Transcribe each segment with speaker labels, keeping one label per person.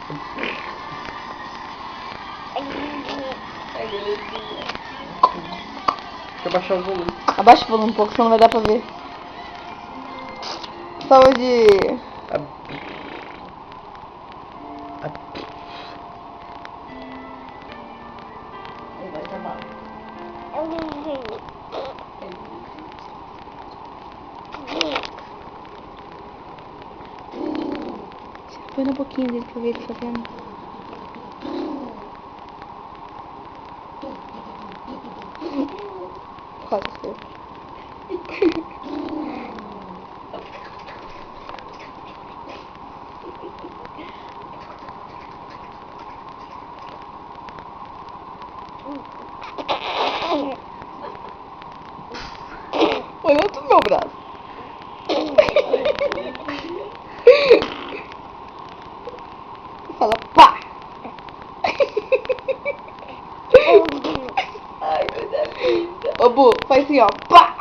Speaker 1: Deixa eu abaixar o volume.
Speaker 2: Abaixa o volume um pouco, senão não vai dar pra ver. Saúde!
Speaker 1: Vai tá mal.
Speaker 2: Põe na boquinha dele pra ver ele fazendo. Pode ser. Olha outro meu braço. Fala pá!
Speaker 1: Ai, coisa linda.
Speaker 2: Ô Bu, faz assim ó, pá!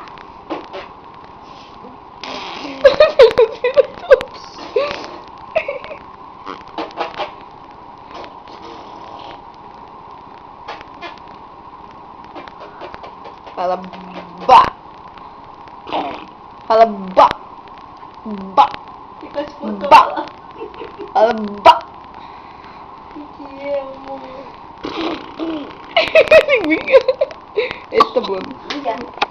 Speaker 2: Fala ba! Fala ba! Ba!
Speaker 1: Fica escutando
Speaker 2: Ba!
Speaker 1: lá.
Speaker 2: Fala ba!
Speaker 1: Que é, amor?
Speaker 2: Linguinha. Esse tá bom.
Speaker 1: Liga.